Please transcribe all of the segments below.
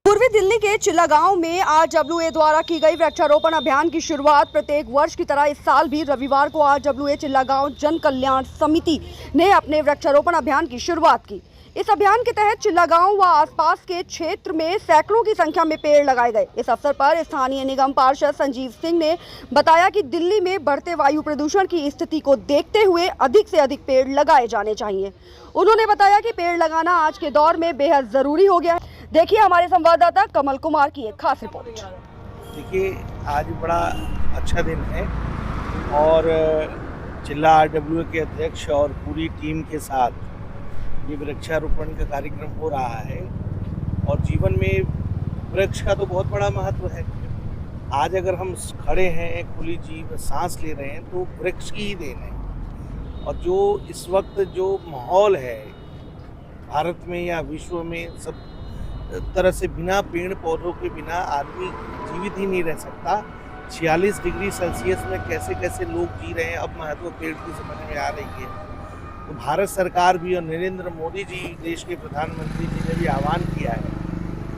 पूर्वी दिल्ली के चिल्ला गांव में आरडब्ल्यूए द्वारा की गई वृक्षारोपण अभियान की शुरुआत प्रत्येक वर्ष की तरह इस साल भी रविवार को आरडब्ल्यूए चिल्ला गांव जन कल्याण समिति ने अपने वृक्षारोपण अभियान की शुरुआत की। इस अभियान के तहत चिल्ला गांव व आसपास के क्षेत्र में सैकड़ों की संख्या में पेड़ लगाए गए। इस अवसर पर स्थानीय निगम पार्षद संजीव सिंह ने बताया कि दिल्ली में बढ़ते वायु प्रदूषण की स्थिति को देखते हुए अधिक से अधिक पेड़ लगाए जाने चाहिए। उन्होंने बताया कि पेड़ लगाना आज के दौर में बेहद जरूरी हो गया है। देखिए हमारे संवाददाता कमल कुमार की एक खास रिपोर्ट। देखिए आज बड़ा अच्छा दिन है और चिल्ला आरडब्ल्यूए के अध्यक्ष और पूरी टीम के साथ ये वृक्षारोपण का कार्यक्रम हो रहा है और जीवन में वृक्ष का तो बहुत बड़ा महत्व है। आज अगर हम खड़े हैं, खुली जीव सांस ले रहे हैं तो वृक्ष की ही देन है। और जो इस वक्त जो माहौल है भारत में या विश्व में, सब तरह से बिना पेड़ पौधों के बिना आदमी जीवित ही नहीं रह सकता। 46 डिग्री सेल्सियस में कैसे कैसे लोग जी रहे हैं, अब महत्व पेड़ की समझ में आ रही है। तो भारत सरकार भी और नरेंद्र मोदी जी देश के प्रधानमंत्री जी ने भी आह्वान किया है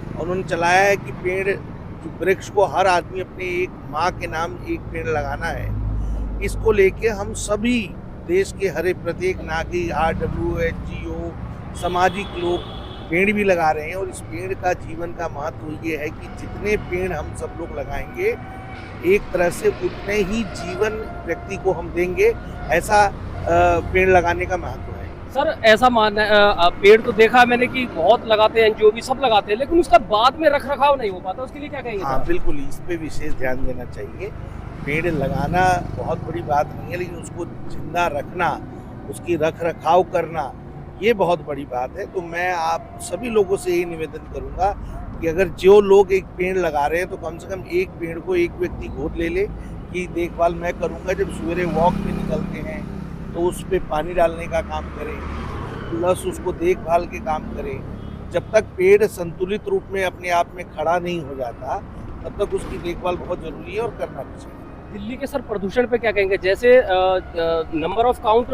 और उन्होंने चलाया है कि पेड़, जो वृक्ष को हर आदमी अपने एक माँ के नाम एक पेड़ लगाना है। इसको लेके हम सभी देश के हर प्रत्येक नागरिक, आरडब्ल्यूए, NGO, सामाजिक लोग पेड़ भी लगा रहे हैं। और इस पेड़ का जीवन का महत्व ये है कि जितने पेड़ हम सब लोग लगाएंगे एक तरह से उतने ही जीवन व्यक्ति को हम देंगे। ऐसा पेड़ लगाने का महत्व है। सर ऐसा मानना है, पेड़ तो देखा मैंने कि बहुत लगाते हैं, NGO भी सब लगाते हैं, लेकिन उसका बाद में रख रखाव नहीं हो पाता, उसके लिए क्या कहेंगे? हाँ बिल्कुल, इस पे विशेष ध्यान देना चाहिए। पेड़ लगाना बहुत बड़ी बात नहीं है, लेकिन उसको जिंदा रखना, उसकी रख रखाव करना, ये बहुत बड़ी बात है। तो मैं आप सभी लोगों से यही निवेदन करूंगा कि अगर जो लोग एक पेड़ लगा रहे हैं तो कम से कम एक पेड़ को एक व्यक्ति गोद ले ले कि देखभाल मैं करूंगा। जब सवेरे वॉक पे निकलते हैं तो उस पर पानी डालने का काम करें, प्लस उसको देखभाल के काम करें। जब तक पेड़ संतुलित रूप में अपने आप में खड़ा नहीं हो जाता तब तक उसकी देखभाल बहुत जरूरी है और करना भी चाहिए। दिल्ली के सर प्रदूषण पे क्या कहेंगे? जैसे नंबर ऑफ काउंट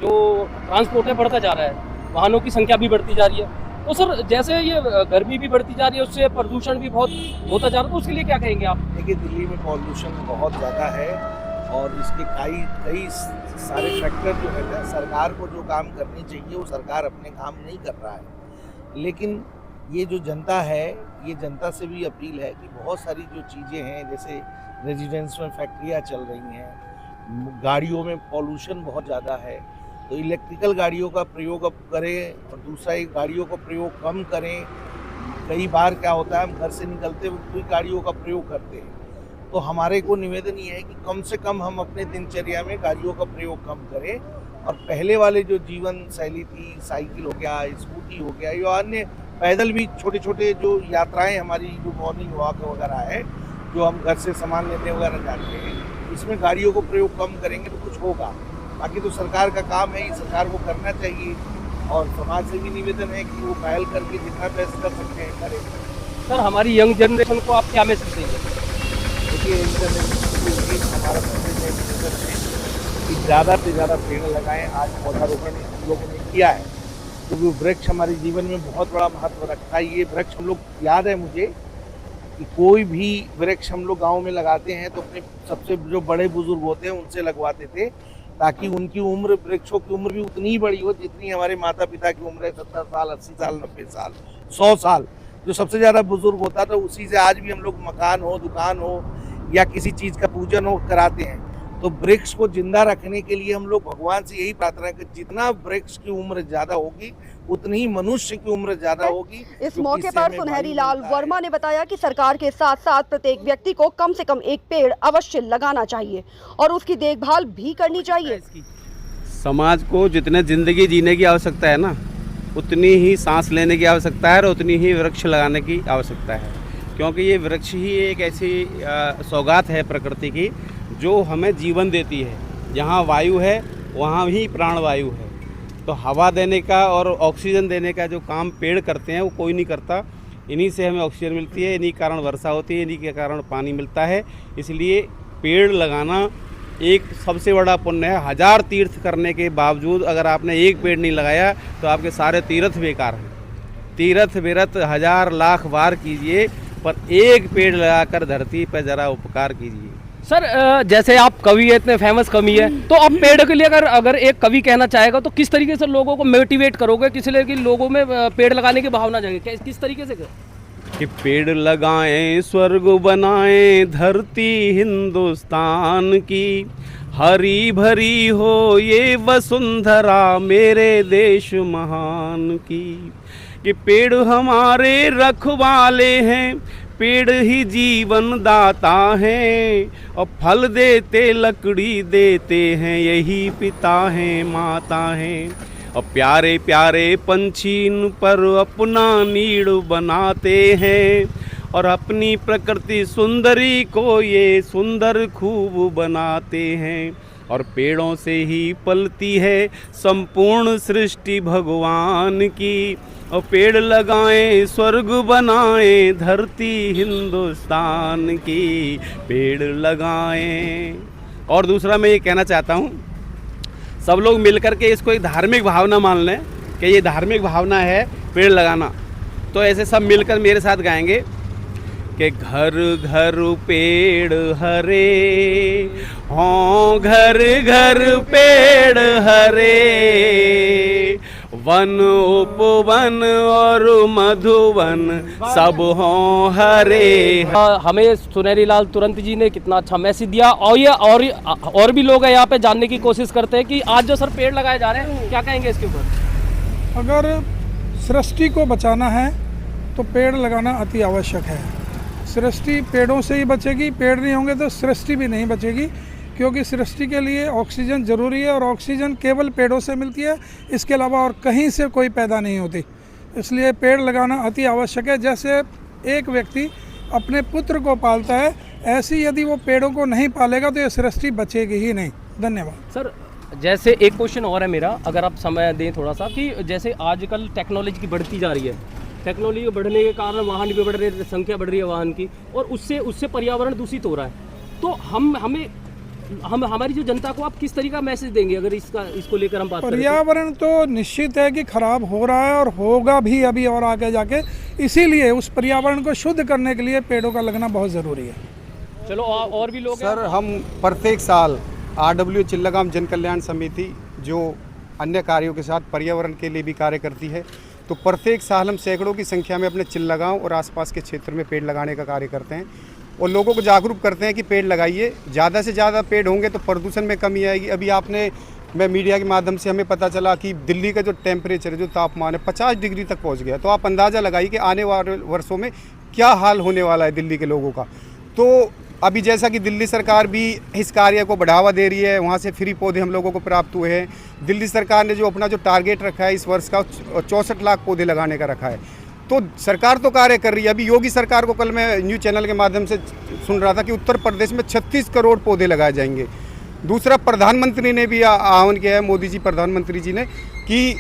जो ट्रांसपोर्ट है बढ़ता जा रहा है, वाहनों की संख्या भी बढ़ती जा रही है, तो सर जैसे ये गर्मी भी बढ़ती जा रही है, उससे प्रदूषण भी बहुत होता जा रहा है, तो उसके लिए क्या कहेंगे आप? देखिए दिल्ली में पॉल्यूशन बहुत ज़्यादा है और इसके कई सारे फैक्टर जो है ना, सरकार को जो काम करनी चाहिए वो सरकार अपने काम नहीं कर रहा है। लेकिन ये जो जनता है, ये जनता से भी अपील है कि बहुत सारी जो चीज़ें हैं, जैसे रेजिडेंस में फैक्ट्रियाँ चल रही हैं, गाड़ियों में पॉल्यूशन बहुत ज़्यादा है, तो इलेक्ट्रिकल गाड़ियों का प्रयोग अब करें और दूसरा एक गाड़ियों का प्रयोग कम करें। कई बार क्या होता है, हम घर से निकलते हुए कोई गाड़ियों का प्रयोग करते हैं, तो हमारे को निवेदन ये है कि कम से कम हम अपने दिनचर्या में गाड़ियों का प्रयोग कम करें और पहले वाले जो जीवन शैली थी, साइकिल हो गया, स्कूटी हो गया, या अन्य पैदल भी छोटे छोटे जो यात्राएं हमारी जो मॉर्निंग वॉक वगैरह है, जो हम घर से सामान लेने वगैरह जाते हैं, इसमें गाड़ियों को प्रयोग कम करेंगे तो कुछ होगा। बाकी तो सरकार का काम है, ये सरकार को करना चाहिए और समाज से भी निवेदन है कि वो पहल करके जितना बेस्ट कर सकते हैं करें। सर हमारी यंग जनरेशन को आप क्या मैसेज देंगे? देखिए हमारा मैसेज है कि ज़्यादा से ज़्यादा पेड़ लगाएं। आज पौधारोपण हम लोगों ने किया है क्योंकि वृक्ष हमारे जीवन में बहुत बड़ा महत्व रखता है। ये वृक्ष हम लोग, याद है मुझे कि कोई भी वृक्ष हम लोग गांव में लगाते हैं तो अपने सबसे जो बड़े बुजुर्ग होते हैं उनसे लगवाते थे, ताकि उनकी उम्र, वृक्षों की उम्र भी उतनी ही बड़ी हो जितनी हमारे माता पिता की उम्र है, 70 साल, 80 साल, 90 साल, 100 साल। जो सबसे ज़्यादा बुजुर्ग होता था उसी से आज भी हम लोग मकान हो, दुकान हो या किसी चीज़ का पूजन हो कराते हैं। तो वृक्ष को जिंदा रखने के लिए हम लोग भगवान से यही प्रार्थना कि जितना वृक्ष की उम्र ज़्यादा होगी उतनी ही मनुष्य की उम्र ज़्यादा होगी। इस मौके पर सुनहरी लाल वर्मा ने बताया कि सरकार के साथ साथ प्रत्येक व्यक्ति को कम से कम एक पेड़ अवश्य लगाना चाहिए और उसकी देखभाल भी करनी चाहिए। समाज को जितने जिंदगी जीने की आवश्यकता है ना, उतनी ही सांस लेने की आवश्यकता है और उतनी ही वृक्ष लगाने की आवश्यकता है, क्योंकि ये वृक्ष ही एक ऐसी सौगात है प्रकृति की जो हमें जीवन देती है। जहाँ वायु है वहाँ ही प्राणवायु है। तो हवा देने का और ऑक्सीजन देने का जो काम पेड़ करते हैं वो कोई नहीं करता। इन्हीं से हमें ऑक्सीजन मिलती है, इन्हीं कारण वर्षा होती है, इन्हीं के कारण पानी मिलता है। इसलिए पेड़ लगाना एक सबसे बड़ा पुण्य है। 1000 तीर्थ करने के बावजूद अगर आपने एक पेड़ नहीं लगाया तो आपके सारे तीर्थ बेकार हैं। तीर्थ विरत 1000 लाख बार कीजिए, पर एक पेड़ लगाकर धरती पर जरा उपकार कीजिए। सर जैसे आप कवि है, इतने फेमस कवि है, तो आप पेड़ के लिए अगर एक कवि कहना चाहेगा तो किस तरीके से लोगों को मोटिवेट करोगे, किस लिए कि लोगों में पेड़ लगाने की भावना जागे, किस तरीके से? कि पेड़ लगाएं स्वर्ग बनाएं धरती हिंदुस्तान की, हरी भरी हो ये वसुंधरा मेरे देश महान की। कि पेड़ हमारे रखवाले हैं, पेड़ ही जीवन दाता है, और फल देते लकड़ी देते हैं, यही पिता हैं माता हैं। और प्यारे प्यारे पंछी इन पर अपना नीड़ बनाते हैं, और अपनी प्रकृति सुंदरी को ये सुंदर खूब बनाते हैं। और पेड़ों से ही पलती है संपूर्ण सृष्टि भगवान की, और पेड़ लगाएं स्वर्ग बनाएं धरती हिंदुस्तान की, पेड़ लगाएं। और दूसरा मैं ये कहना चाहता हूँ, सब लोग मिलकर के इसको एक धार्मिक भावना मान लें कि ये धार्मिक भावना है पेड़ लगाना। तो ऐसे सब मिलकर मेरे साथ गाएंगे कि घर घर पेड़ हरे हों, घर घर पेड़ हरे, वन उपवन और मधुवन सब हों हरे। हमें सुनहरी लाल तुरंत जी ने कितना अच्छा मैसेज दिया, और ये और भी लोग हैं यहाँ पे जानने की कोशिश करते हैं कि आज जो सर पेड़ लगाए जा रहे हैं, क्या कहेंगे इसके ऊपर? अगर सृष्टि को बचाना है तो पेड़ लगाना अति आवश्यक है। सृष्टि पेड़ों से ही बचेगी, पेड़ नहीं होंगे तो सृष्टि भी नहीं बचेगी, क्योंकि सृष्टि के लिए ऑक्सीजन ज़रूरी है, और ऑक्सीजन केवल पेड़ों से मिलती है, इसके अलावा और कहीं से कोई पैदा नहीं होती। इसलिए पेड़ लगाना अति आवश्यक है। जैसे एक व्यक्ति अपने पुत्र को पालता है, ऐसी यदि वो पेड़ों को नहीं पालेगा तो ये सृष्टि बचेगी ही नहीं। धन्यवाद सर। जैसे एक क्वेश्चन और है मेरा, अगर आप समय दें थोड़ा सा, कि जैसे आजकल टेक्नोलॉजी की बढ़ती जा रही है, टेक्नोलॉजी बढ़ने के कारण वाहन भी बढ़ रहे हैं, संख्या बढ़ रही है वाहन की, और उससे पर्यावरण दूषित हो रहा है। तो हमारी जो जनता को आप किस तरीका मैसेज देंगे अगर इसको लेकर हम बात करें? पर्यावरण तो निश्चित है कि खराब हो रहा है और होगा भी अभी और आगे जाके, इसीलिए उस पर्यावरण को शुद्ध करने के लिए पेड़ों का लगना बहुत ज़रूरी है। चलो और भी लोग सर, हम प्रत्येक साल RW चिल्लागांव जन कल्याण समिति जो अन्य कार्यों के साथ पर्यावरण के लिए भी कार्य करती है, तो प्रत्येक साल हम सैकड़ों की संख्या में अपने चिल्लागांव और आसपास के क्षेत्र में पेड़ लगाने का कार्य करते हैं, और लोगों को जागरूक करते हैं कि पेड़ लगाइए। ज़्यादा से ज़्यादा पेड़ होंगे तो प्रदूषण में कमी आएगी। अभी मैं मीडिया के माध्यम से हमें पता चला कि दिल्ली का जो टेम्परेचर है, जो तापमान है, 50 डिग्री तक पहुंच गया। तो आप अंदाज़ा लगाइए कि आने वाले वर्षों में क्या हाल होने वाला है दिल्ली के लोगों का। तो अभी जैसा कि दिल्ली सरकार भी इस कार्य को बढ़ावा दे रही है, वहाँ से फ्री पौधे हम लोगों को प्राप्त हुए हैं। दिल्ली सरकार ने जो अपना टारगेट रखा है इस वर्ष का 64 लाख पौधे लगाने का रखा है, तो सरकार तो कार्य कर रही है। अभी योगी सरकार को कल मैं न्यूज़ चैनल के माध्यम से सुन रहा था कि उत्तर प्रदेश में 36 करोड़ पौधे लगाए जाएंगे। दूसरा, प्रधानमंत्री ने भी आह्वान किया है, मोदी जी प्रधानमंत्री जी ने, कि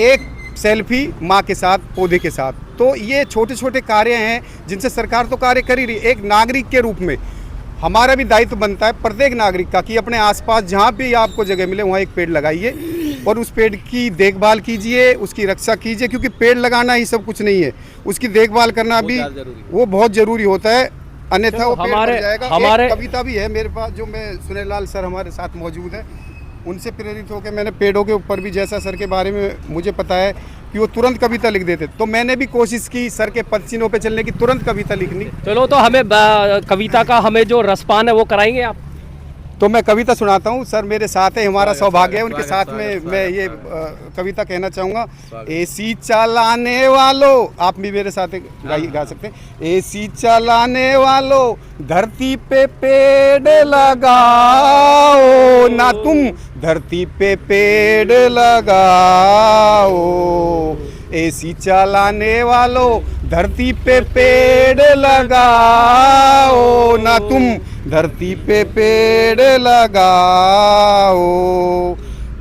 एक सेल्फी माँ के साथ पौधे के साथ। तो ये छोटे छोटे कार्य हैं जिनसे सरकार तो कार्य कर ही रही है। एक नागरिक के रूप में हमारा भी दायित्व बनता है प्रत्येक नागरिक का कि अपने आसपास जहाँ भी आपको जगह मिले वहाँ एक पेड़ लगाइए और उस पेड़ की देखभाल कीजिए, उसकी रक्षा कीजिए, क्योंकि पेड़ लगाना ही सब कुछ नहीं है, उसकी देखभाल करना भी वो बहुत ज़रूरी होता है, अन्यथा वो पेड़ मर जाएगा। एक कविता भी है मेरे पास जो मैं सुनहरी लाल सर हमारे साथ मौजूद है, उनसे प्रेरित होकर मैंने पेड़ों के ऊपर भी, जैसा सर के बारे में मुझे पता है कि वो तुरंत कविता लिख देते, तो मैंने भी कोशिश की सर के पद चिन्हों पे चलने की, तुरंत कविता लिखनी। चलो तो हमें कविता का हमें जो रसपान है वो कराएंगे आप? तो मैं कविता सुनाता हूँ, सर मेरे साथ है, हमारा सौभाग्य है उनके साथ में मैं ये कविता कहना चाहूँगा। एसी चलाने वालों, आप भी मेरे साथ गा सकते हैं। एसी चलाने वालों धरती पे पेड़ लगाओ ना, तुम धरती पे पेड़ लगाओ। एसी चलाने वालों धरती पे पेड़ लगाओ ना, तुम धरती पे पेड़ लगाओ।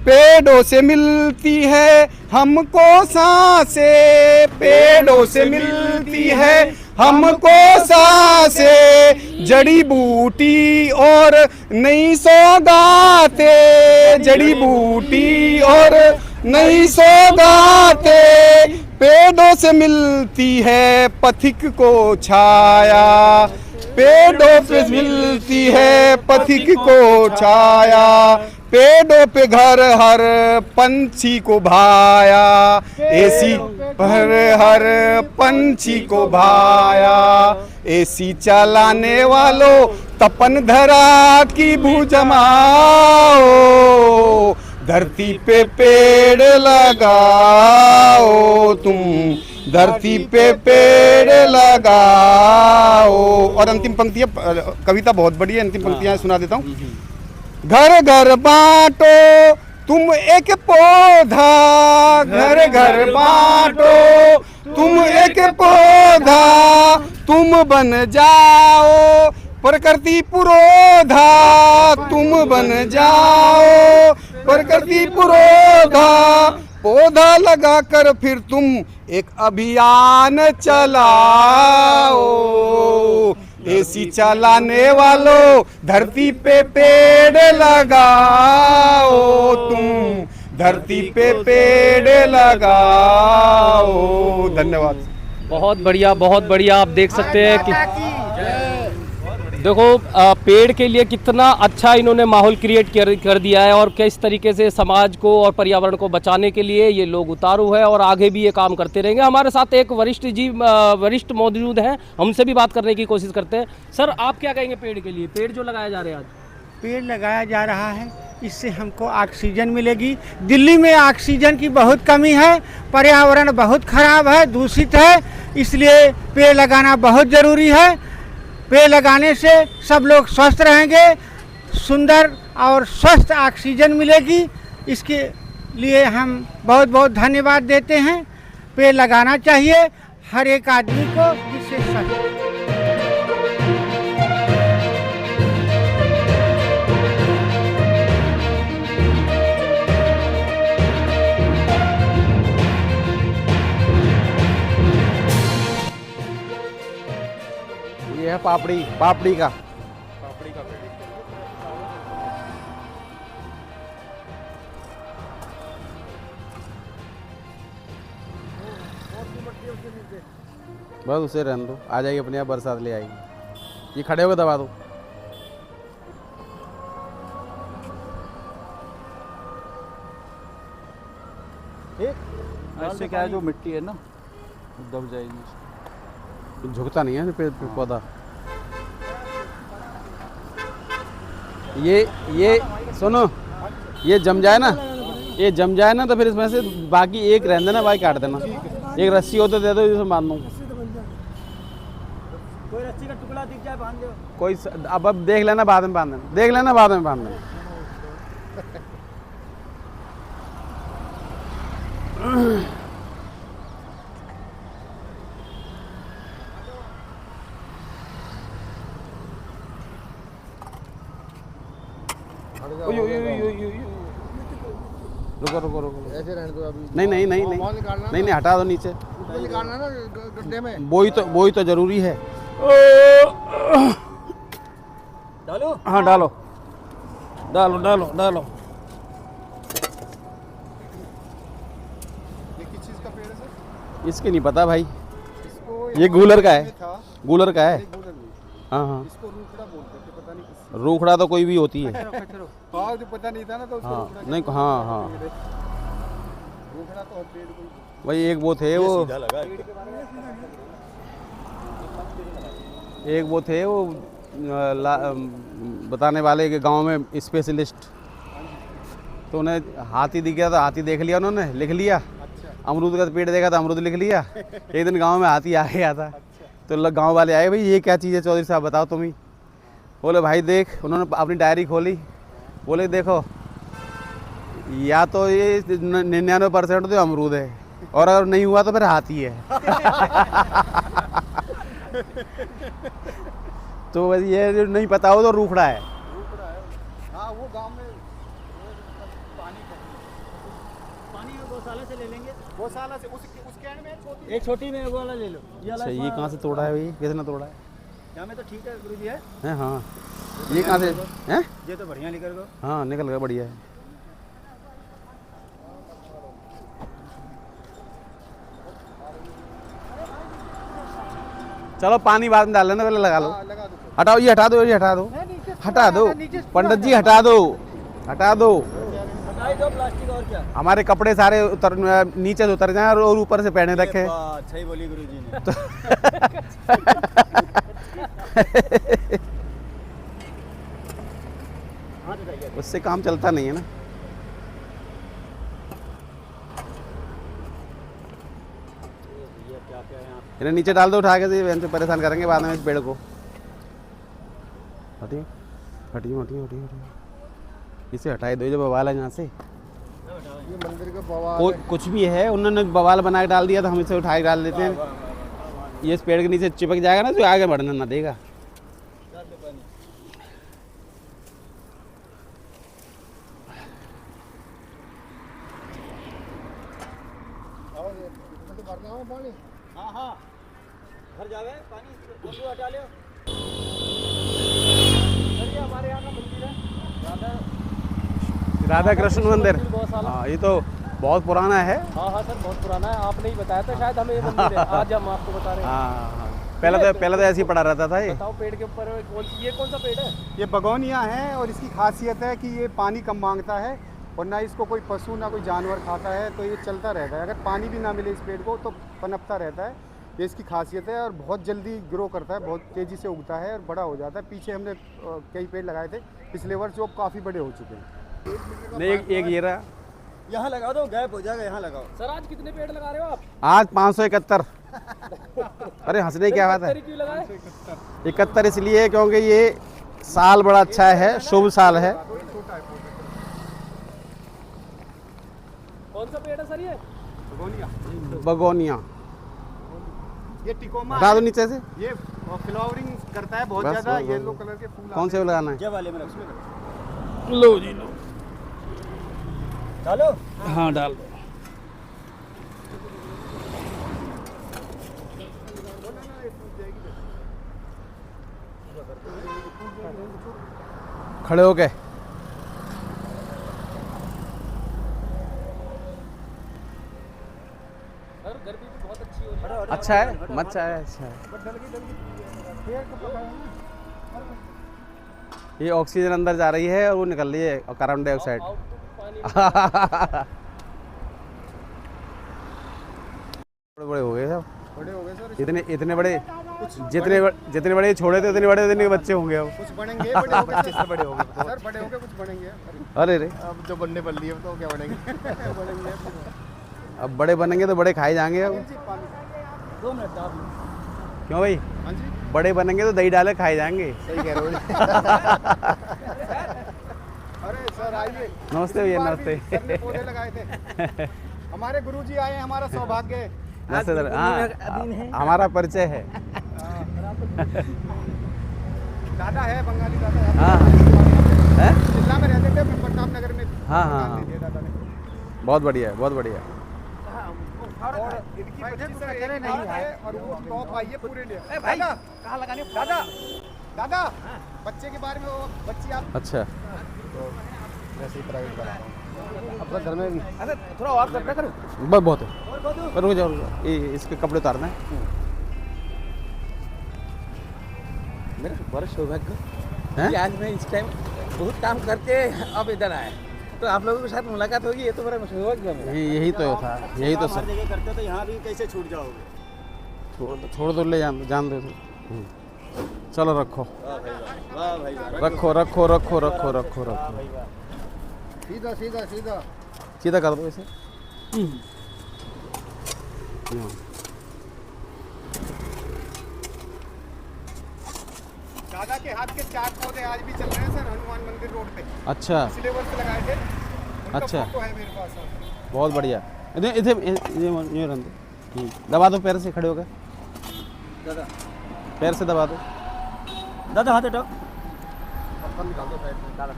पेड़ों से मिलती है हमको सांसें, पेड़ों से मिलती है हमको सांसें, जड़ी बूटी और नई सौगातें, जड़ी बूटी और नई सौगातें। पेड़ों पेड़ों से मिलती है पथिक को छाया, पेड़ों पे मिलती है पथिक को छाया, पेड़ों पे घर हर पंछी को भाया, एसी पर हर पंछी को भाया, एसी चलाने वालों तपन धरा की भुजमाओ, धरती पे पेड़ लगाओ तुम, धरती पे पेड़ लगाओ। और अंतिम पंक्ति, कविता बहुत बड़ी है, अंतिम पंक्तियां सुना देता हूँ। घर घर बांटो तुम एक पौधा, घर घर बांटो तुम एक पौधा, तुम बन जाओ प्रकृति पुरोधा, तुम बन जाओ प्रकृति पुरोधा, पौधा लगा कर फिर तुम एक अभियान चलाओ, एसी चलाने वालों धरती पे पेड़ लगाओ तुम, धरती पे पेड़ लगाओ। धन्यवाद। बहुत बढ़िया। आप देख सकते हैं कि देखो पेड़ के लिए कितना अच्छा इन्होंने माहौल क्रिएट कर दिया है और किस तरीके से समाज को और पर्यावरण को बचाने के लिए ये लोग उतारू है और आगे भी ये काम करते रहेंगे। हमारे साथ एक वरिष्ठ मौजूद हैं, हमसे भी बात करने की कोशिश करते हैं। सर, आप क्या कहेंगे पेड़ के लिए, पेड़ जो लगाया जा रहे हैं आज? पेड़ लगाया जा रहा है, इससे हमको ऑक्सीजन मिलेगी। दिल्ली में ऑक्सीजन की बहुत कमी है, पर्यावरण बहुत खराब है, दूषित है, इसलिए पेड़ लगाना बहुत ज़रूरी है। पेड़ लगाने से सब लोग स्वस्थ रहेंगे, सुंदर और स्वस्थ ऑक्सीजन मिलेगी। इसके लिए हम बहुत बहुत धन्यवाद देते हैं। पेड़ लगाना चाहिए हर एक आदमी को, जिससे सही। ये है पापड़ी का बस उसे रहने दो, आ जाएगी अपने आप, बरसात ले आएगी। ये खड़े होकर दबा दो। ऐसे क्या है, जो मिट्टी है ना दब जाएगी, झुकता नहीं है पेड़ पौधा। ये सुनो, ये जम जाए ना, तो फिर इसमें से बाकी एक रहने देना, बाकी काट देना। एक रस्सी हो तो दे दो, जिसमें बांध दो। कोई रस्सी का टुकड़ा दिख जाए बांध दो। कोई अब देख लेना, बाद में बांध देना, देख लेना बाद में बांध देना। रुको ऐसे रहने दो अभी। नहीं, हटा दो नीचे। निकालना ना गड्ढे में, वही तो जरूरी है। डालो। हाँ डालो। ये किस चीज़ का पेड़ है सर? इसके नहीं पता भाई, इसको ये गूलर का है। था, गूलर का है। गूलर नहीं। हाँ, इसको रूखड़ा बोलते थे, पता नहीं किस। रूखड़ा तो कोई भी होती है। हाँ, जो पता नहीं था ना, तो उसको हाँ, रूखड़ा नहीं, कहते हाँ थे। रूखड़ा तो हर पेड़ को भाई, एक वो थे, वो बताने वाले के गांव में स्पेशलिस्ट, तो उन्हें हाथी दिख गया, तो हाथी देख लिया उन्होंने, लिख लिया। अमरूद का पेड़ देखा था, अमरूद लिख लिया। एक दिन गांव में हाथी आ गया था, तो गांव वाले आए, भाई ये क्या चीज़ है चौधरी साहब, बताओ तुम ही। बोले भाई देख, उन्होंने अपनी डायरी खोली, बोले देखो, या तो ये 99% तो अमरूद है, और अगर नहीं हुआ तो फिर हाथी है। तो बस ये जो नहीं पता हो तो रूखड़ा है। हाँ, वो गांव में पानी में गौशाला से ले लेंगे, गौशाला से उस कैन में छोटी। एक छोटी में वो वाला ले लो। अच्छा, ये कहाँ से तोड़ा है भाई, किसने तोड़ा है? यहाँ में तो ठीक है गुरु जी है। हाँ, ये कहाँ से हैं? ये तो बढ़िया निकल गो। हाँ, निकल गया, बढ़िया है। चलो पानी बाद में डाल लेना, पहले लगा लो। हटाओ, ये हटा दो, ये हटा दो, हटा दो पंडित जी, हटा दो, हटा दो। प्लास्टिक और क्या? हमारे कपड़े सारे उतर नीचे से उतर जाए और ऊपर से पहने रखे। अच्छा ही बोली गुरुजी ने। उससे काम चलता नहीं है ना। इन्हें नीचे डाल दो उठा के, से परेशान करेंगे बाद में इस पेड़ को। हटिए हटिए हटिए हटिए हटिए, इसे हटाई दो, जो बवाल है यहाँ से। ये मंदिर का बवाल कुछ भी है, उन्होंने बवाल बना के डाल दिया तो हम इसे उठा के डाल देते हैं। ये इस पेड़ के नीचे चिपक जाएगा ना, तो आगे बढ़ने ना देगा। हाँ हाँ, घर जावे पानी बंदू हटा लियो। ये हमारे यहाँ का मंदिर है, राधा कृष्ण मंदिर। बहुत साल। हाँ, ये तो बहुत पुराना है। हाँ हाँ सर, बहुत पुराना है। आपने ही बताया था शायद हमें ये मंदिर है, आज हम आपको बता रहे हैं। हाँ, पहले तो ऐसे ही पड़ा रहता था ये। बताओ पेड़ के ऊपर ये कौन सा पेड़ है? ये बगौनिया है और इसकी खासियत है कि ये पानी कम मांगता है और ना इसको कोई पशु ना कोई जानवर खाता है, तो ये चलता रहता है। अगर पानी भी ना मिले इस पेड़ को तो पनपता रहता है। ये इसकी खासियत है और बहुत जल्दी ग्रो करता है, बहुत तेज़ी से उगता है और बड़ा हो जाता है। पीछे हमने कई पेड़ लगाए थे पिछले वर्ष, जो काफ़ी बड़े हो चुके हैं। नहीं, एक ये रहा। यहाँ लगा दो, गैप हो जाएगा, यहाँ लगाओ। सर आज कितने पेड़ लगा रहे हो आप? आज 571। अरे हंसने की क्या बात है? क्यों लगाए? 71 इसलिए क्योंकि ये साल बड़ा अच्छा है, शुभ साल है। कौन सा पेड़ है सर ये? बगोनिया। ये टिकोमा हटा दो नीचे से। ये फ्लावरिंग करता है बहुत बस, ज़्यादा, बस, येलो बस। कलर के फूल कौन आते से लगाना है? ये वाले में रख लो जी लो। डालो। हाँ डाल दो। खड़े हो गए। सर गर्मी भी बहुत अच्छी हो रही है। अच्छा है, मत है, अच्छा है। ये ऑक्सीजन अंदर जा रही है और वो निकल रही है कार्बन डाइऑक्साइड। बड़े बड़े हो गए सब, बड़े हो गए सर। इतने बड़े, जितने बड़े छोड़े थे उतने बड़े बच्चे होंगे अब। कुछ बनेंगे, बड़े हो गए सर, बड़े हो गए सर, बड़े हो गए, कुछ बनेंगे। अरे रे, अब जो बनने वाली है तो क्या बनेंगे? बनेंगे अब बड़े बनेंगे तो बड़े खाए जाएंगे अब। 2 मिनट डाल। क्यों भाई? हाँ जी, बड़े बनेंगे तो दही डाले खाए जाएंगे। सही कह रहे हो। अरे सर आइए। नमस्ते भैया, इस बार भी नमस्ते। सर ने पौधे लगाए थे। हमारे गुरुजी आए हैं, हमारा सौभाग्य है। नमस्ते सर। हाँ, हमारा परिचय है। दादा है, बंगाली दादा है। हाँ है? जिला में रहते थे, प्रताप नगर में। हाँ, हाँ, हाँ। दादा ने। बहुत बढ़िया है, बहुत बढ़िया। और इनकी बच्ची सर एक नहीं है और वो टॉप आई है पूरे इंडिया। दादा कहाँ लगाने? दादा दादा बच्चे के बारे में, वो बच्ची आप अच्छा, वैसे ही प्राइवेट बना रहा हूँ अपना घर में। अरे थोड़ा और करना करो। बस बहुत है। रुक जाओ, ये इसके कपड़े उतारना है। मेरा बड़ा सौभाग्य हैं? कि आज मैं इस टाइम बहुत काम करके अब इधर आया, तो आप लोगों के साथ मुलाकात होगी, ये तो बड़ा सौभाग्य है मेरा। यही तो था, यही तो सर। जगह करते हो तो यहाँ भी कैसे छूट जाओगे? छोड़ दो, ले जान दो। चलो रखो, वाह भाई वाह। रखो रखो रखो रखो रखो रखो। सीधा सीधा सीधा सीधा कर दो इसे। दादा के हाथ के 4 पौधे आज भी चल रहे हैं सर, हनुमान मंदिर रोड पे। अच्छा पिछले वर्ष लगाए थे। उनका अच्छा। फोटो है मेरे पास सर। बहुत बढ़िया। ये रन दो, दबा दो पैर से, खड़े हो गए। दादा पैर से दबा दो। दादा हाथ हटाओ। पत्थर निकाल दो साइड में। दादा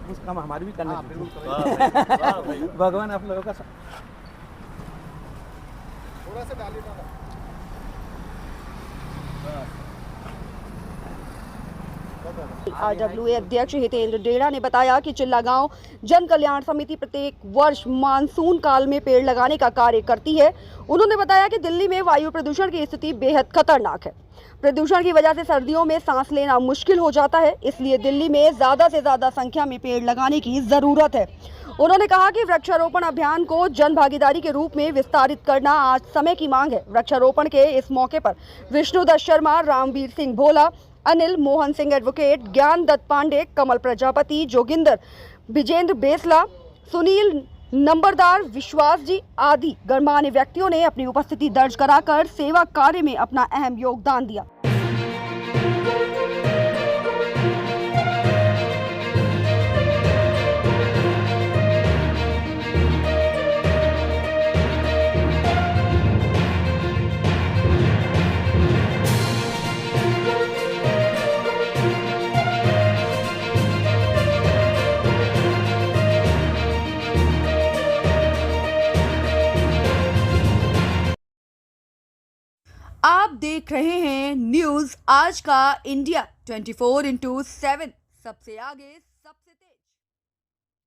कुछ काम हमारी भी करना हाँ, बिल्कुल चाहिए। भगवान आप लोगों का थोड़ा सा डालिए दादा। आरडब्ल्यूए अध्यक्ष हितेंद्र डेड़ा ने बताया कि चिल्ला गांव जन कल्याण समिति प्रत्येक वर्ष मानसून काल में पेड़ लगाने का कार्य करती है। उन्होंने बताया कि दिल्ली में वायु प्रदूषण की स्थिति बेहद खतरनाक है। प्रदूषण की वजह से सर्दियों में सांस लेना मुश्किल हो जाता है, इसलिए दिल्ली में ज्यादा से ज्यादा संख्या में पेड़ लगाने की जरूरत है। उन्होंने कहा कि वृक्षारोपण अभियान को जन भागीदारी के रूप में विस्तारित करना आज समय की मांग है। वृक्षारोपण के इस मौके पर विष्णुदत्त शर्मा, रामवीर सिंह भोला, अनिल मोहन सिंह एडवोकेट, ज्ञान दत्त पांडे, कमल प्रजापति, जोगिंदर, विजेंद्र बेसला, सुनील नंबरदार, विश्वास जी आदि गणमान्य व्यक्तियों ने अपनी उपस्थिति दर्ज कराकर सेवा कार्य में अपना अहम योगदान दिया। आप देख रहे हैं न्यूज़ आज का इंडिया 24/7 सबसे आगे सबसे